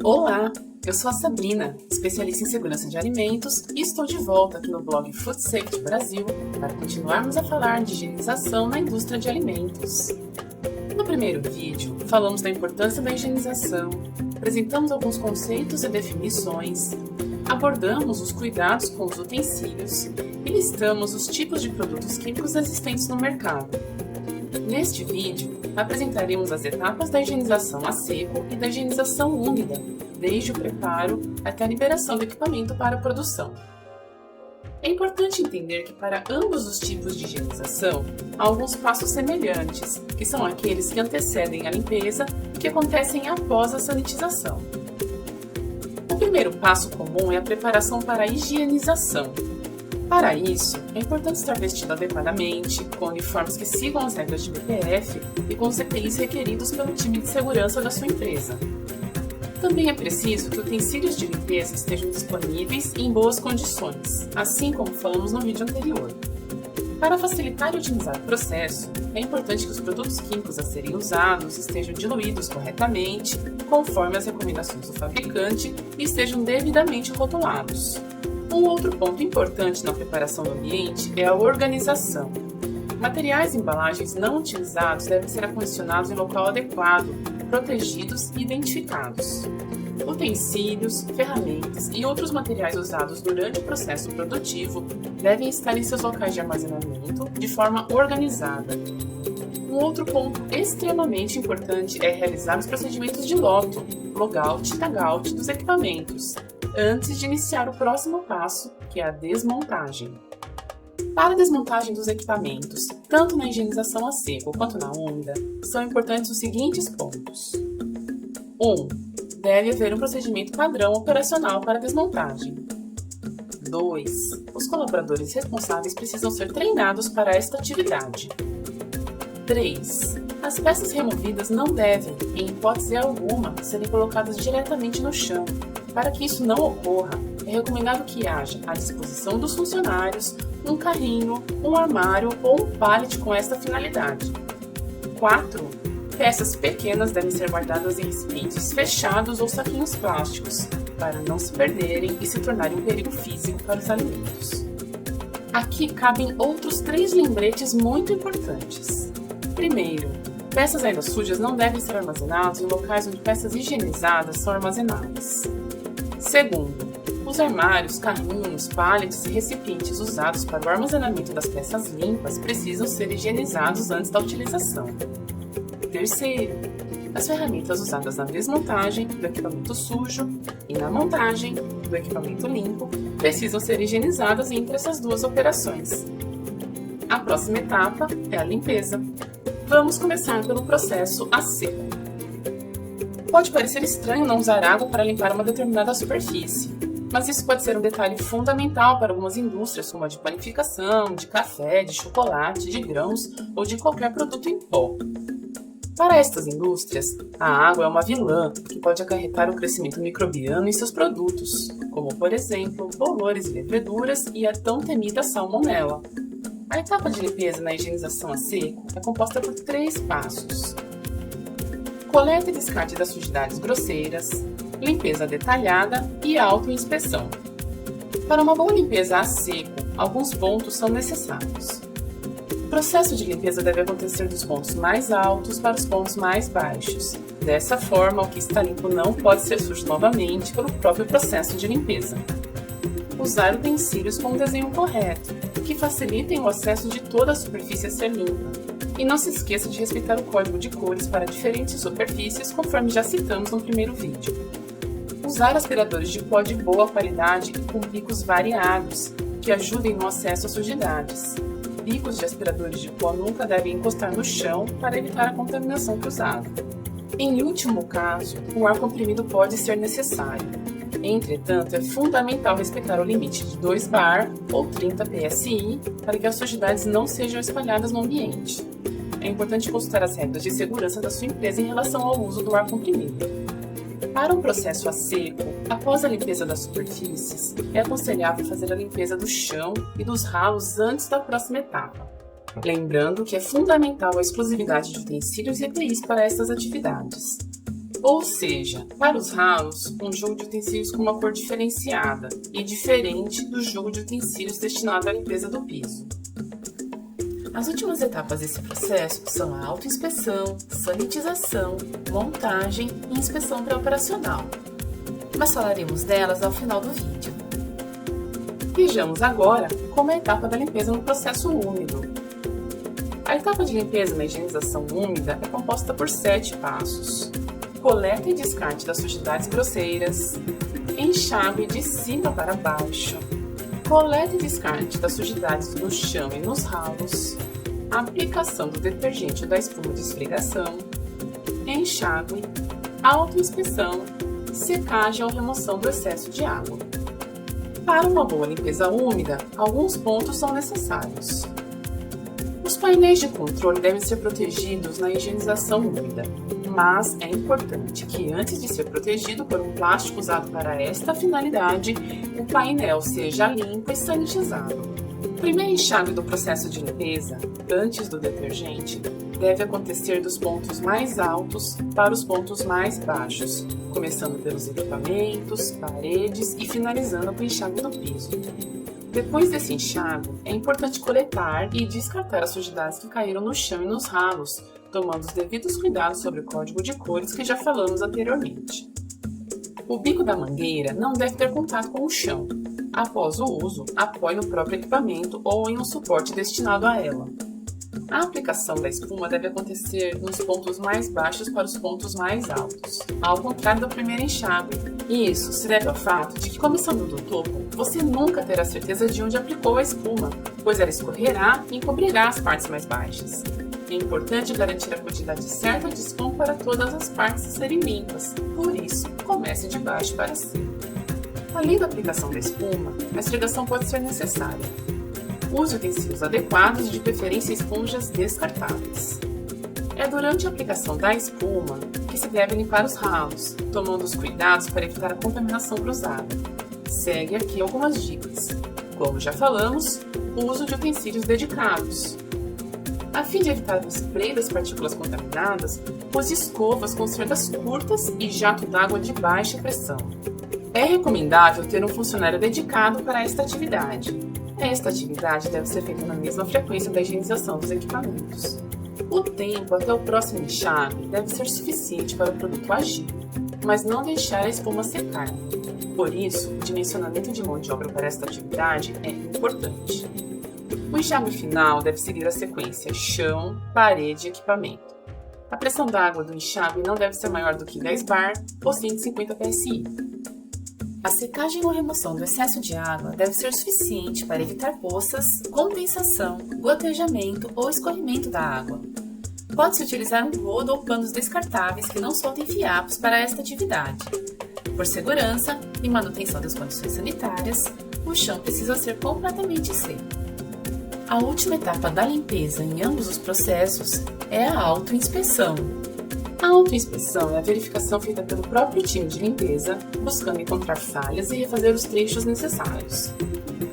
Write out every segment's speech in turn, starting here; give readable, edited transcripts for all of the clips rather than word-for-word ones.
Olá, eu sou a Sabrina, especialista em segurança de alimentos e estou de volta aqui no blog Food Safety Brasil para continuarmos a falar de higienização na indústria de alimentos. No primeiro vídeo, falamos da importância da higienização, apresentamos alguns conceitos e definições, abordamos os cuidados com os utensílios e listamos os tipos de produtos químicos existentes no mercado. Neste vídeo, apresentaremos as etapas da higienização a seco e da higienização úmida, desde o preparo até a liberação do equipamento para a produção. É importante entender que para ambos os tipos de higienização, há alguns passos semelhantes, que são aqueles que antecedem a limpeza e que acontecem após a sanitização. O primeiro passo comum é a preparação para a higienização. Para isso, é importante estar vestido adequadamente, com uniformes que sigam as regras de BPF e com os EPIs requeridos pelo time de segurança da sua empresa. Também é preciso que utensílios de limpeza estejam disponíveis e em boas condições, assim como falamos no vídeo anterior. Para facilitar e otimizar o processo, é importante que os produtos químicos a serem usados estejam diluídos corretamente, conforme as recomendações do fabricante, e estejam devidamente rotulados. Um outro ponto importante na preparação do ambiente é a organização. Materiais e embalagens não utilizados devem ser acondicionados em local adequado, protegidos e identificados. Utensílios, ferramentas e outros materiais usados durante o processo produtivo devem estar em seus locais de armazenamento de forma organizada. Um outro ponto extremamente importante é realizar os procedimentos de loto, logout e tagout dos equipamentos, antes de iniciar o próximo passo, que é a desmontagem. Para a desmontagem dos equipamentos, tanto na higienização a seco quanto na úmida, são importantes os seguintes pontos. 1. Deve haver um procedimento padrão operacional para a desmontagem. 2. Os colaboradores responsáveis precisam ser treinados para esta atividade. 3. As peças removidas não devem, em hipótese alguma, serem colocadas diretamente no chão. Para que isso não ocorra, é recomendado que haja à disposição dos funcionários um carrinho, um armário ou um pallet com esta finalidade. 4. Peças pequenas devem ser guardadas em recipientes fechados ou saquinhos plásticos, para não se perderem e se tornarem um perigo físico para os alimentos. Aqui cabem outros 3 lembretes muito importantes. Primeiro, peças ainda sujas não devem ser armazenadas em locais onde peças higienizadas são armazenadas. Segundo, os armários, carrinhos, pallets e recipientes usados para o armazenamento das peças limpas precisam ser higienizados antes da utilização. Terceiro, as ferramentas usadas na desmontagem do equipamento sujo e na montagem do equipamento limpo precisam ser higienizadas entre essas duas operações. A próxima etapa é a limpeza. Vamos começar pelo processo a seco. Pode parecer estranho não usar água para limpar uma determinada superfície, mas isso pode ser um detalhe fundamental para algumas indústrias, como a de panificação, de café, de chocolate, de grãos ou de qualquer produto em pó. Para estas indústrias, a água é uma vilã que pode acarretar o crescimento microbiano em seus produtos, como, por exemplo, bolores e leveduras e a tão temida salmonela. A etapa de limpeza na higienização a seco é composta por 3 passos. Coleta e descarte das sujidades grosseiras, limpeza detalhada e autoinspeção. Para uma boa limpeza a seco, alguns pontos são necessários. O processo de limpeza deve acontecer dos pontos mais altos para os pontos mais baixos. Dessa forma, o que está limpo não pode ser sujo novamente pelo próprio processo de limpeza. Usar utensílios com o desenho correto, que facilitem o acesso de toda a superfície a ser limpa. E não se esqueça de respeitar o código de cores para diferentes superfícies, conforme já citamos no primeiro vídeo. Usar aspiradores de pó de boa qualidade e com bicos variados, que ajudem no acesso às sujidades. Bicos de aspiradores de pó nunca devem encostar no chão para evitar a contaminação cruzada. Em último caso, o ar comprimido pode ser necessário. Entretanto, é fundamental respeitar o limite de 2 bar ou 30 psi para que as sujidades não sejam espalhadas no ambiente. É importante consultar as regras de segurança da sua empresa em relação ao uso do ar comprimido. Para um processo a seco, após a limpeza das superfícies, é aconselhável fazer a limpeza do chão e dos ralos antes da próxima etapa. Lembrando que é fundamental a exclusividade de utensílios e EPIs para estas atividades. Ou seja, para os ralos, um jogo de utensílios com uma cor diferenciada e diferente do jogo de utensílios destinado à limpeza do piso. As últimas etapas desse processo são a autoinspeção, sanitização, montagem e inspeção pré-operacional. Mas falaremos delas ao final do vídeo. Vejamos agora como é a etapa da limpeza no processo úmido. A etapa de limpeza na higienização úmida é composta por 7 passos. Coleta e descarte das sujidades grosseiras, enxágue de cima para baixo, coleta e descarte das sujidades no chão e nos ralos, aplicação do detergente ou da espuma de esfregação, enxágue, autoinspeção, secagem ou remoção do excesso de água. Para uma boa limpeza úmida, alguns pontos são necessários. Os painéis de controle devem ser protegidos na higienização úmida, mas é importante que antes de ser protegido por um plástico usado para esta finalidade, o painel seja limpo e sanitizado. O primeiro enxágue do processo de limpeza, antes do detergente, deve acontecer dos pontos mais altos para os pontos mais baixos, começando pelos equipamentos, paredes e finalizando com o enxágue do piso. Depois desse enxágue, é importante coletar e descartar as sujidades que caíram no chão e nos ralos, tomando os devidos cuidados sobre o código de cores que já falamos anteriormente. O bico da mangueira não deve ter contato com o chão. Após o uso, apoie no próprio equipamento ou em um suporte destinado a ela. A aplicação da espuma deve acontecer nos pontos mais baixos para os pontos mais altos, ao contrário do primeiro enxágue. E isso se deve ao fato de que, começando do topo, você nunca terá certeza de onde aplicou a espuma, pois ela escorrerá e encobrirá as partes mais baixas. É importante garantir a quantidade certa de espuma para todas as partes serem limpas, por isso, comece de baixo para cima. Além da aplicação da espuma, a esfregação pode ser necessária. Use utensílios adequados e de preferência esponjas descartáveis. É durante a aplicação da espuma que se deve limpar os ralos, tomando os cuidados para evitar a contaminação cruzada. Segue aqui algumas dicas. Como já falamos, o uso de utensílios dedicados. A fim de evitar o spray das partículas contaminadas, use escovas com cerdas curtas e jato d'água de baixa pressão. É recomendável ter um funcionário dedicado para esta atividade. Esta atividade deve ser feita na mesma frequência da higienização dos equipamentos. O tempo até o próximo enxágue deve ser suficiente para o produto agir, mas não deixar a espuma secar. Por isso, o dimensionamento de mão de obra para esta atividade é importante. O enxágue final deve seguir a sequência chão, parede e equipamento. A pressão da água do enxágue não deve ser maior do que 10 bar ou 150 psi. A secagem ou remoção do excesso de água deve ser suficiente para evitar poças, condensação, gotejamento ou escorrimento da água. Pode-se utilizar um rodo ou panos descartáveis que não soltem fiapos para esta atividade. Por segurança e manutenção das condições sanitárias, o chão precisa ser completamente seco. A última etapa da limpeza em ambos os processos é a autoinspeção. A autoinspeção é a verificação feita pelo próprio time de limpeza, buscando encontrar falhas e refazer os trechos necessários.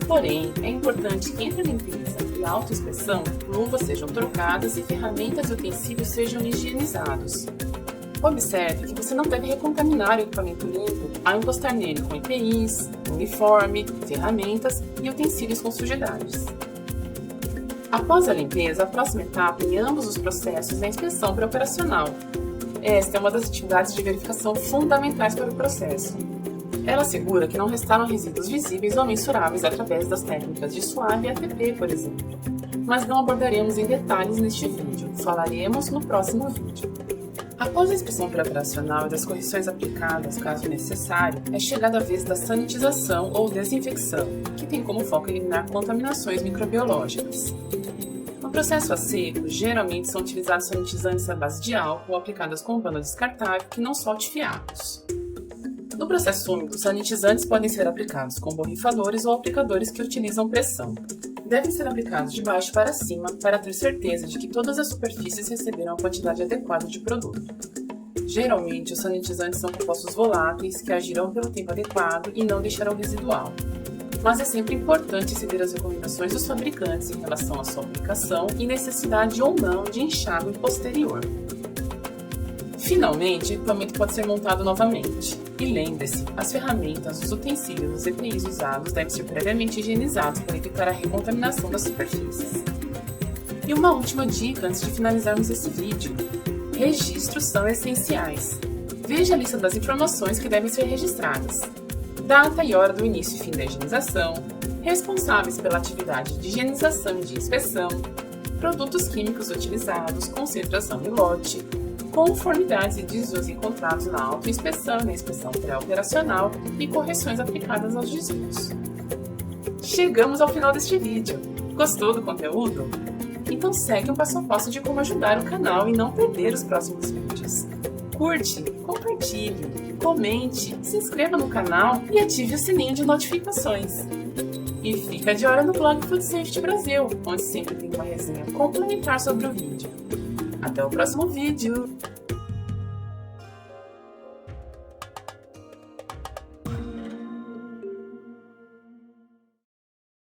Porém, é importante que entre a limpeza e a autoinspeção, luvas sejam trocadas e ferramentas e utensílios sejam higienizados. Observe que você não deve recontaminar o equipamento limpo ao encostar nele com EPIs, uniforme, ferramentas e utensílios com sujidades. Após a limpeza, a próxima etapa em ambos os processos é a inspeção pré-operacional. Esta é uma das atividades de verificação fundamentais para o processo. Ela assegura que não restaram resíduos visíveis ou mensuráveis através das técnicas de SWAB e ATP, por exemplo. Mas não abordaremos em detalhes neste vídeo, falaremos no próximo vídeo. Após a inspeção pré-operacional e das correções aplicadas, caso necessário, é chegada a vez da sanitização ou desinfecção, que tem como foco eliminar contaminações microbiológicas. No processo a seco, geralmente são utilizados sanitizantes à base de álcool aplicados com um pano descartável que não solte fiapos. No processo úmido, sanitizantes podem ser aplicados com borrifadores ou aplicadores que utilizam pressão. Devem ser aplicados de baixo para cima para ter certeza de que todas as superfícies receberam a quantidade adequada de produto. Geralmente, os sanitizantes são compostos voláteis que agirão pelo tempo adequado e não deixarão residual. Mas é sempre importante seguir as recomendações dos fabricantes em relação à sua aplicação e necessidade ou não de enxágue posterior. Finalmente, o equipamento pode ser montado novamente. E lembre-se, as ferramentas, os utensílios e os EPIs usados devem ser previamente higienizados para evitar a recontaminação das superfícies. E uma última dica antes de finalizarmos esse vídeo. Registros são essenciais. Veja a lista das informações que devem ser registradas. Data e hora do início e fim da higienização, responsáveis pela atividade de higienização e de inspeção, produtos químicos utilizados, concentração e lote, conformidades e desvios encontrados na autoinspeção e na inspeção pré-operacional e correções aplicadas aos desvios. Chegamos ao final deste vídeo. Gostou do conteúdo? Então segue um passo a passo de como ajudar o canal e não perder os próximos vídeos. Curte, compartilhe, comente, se inscreva no canal e ative o sininho de notificações. E fica de olho no blog Food Safety Brasil, onde sempre tem uma resenha complementar sobre o vídeo. Até o próximo vídeo!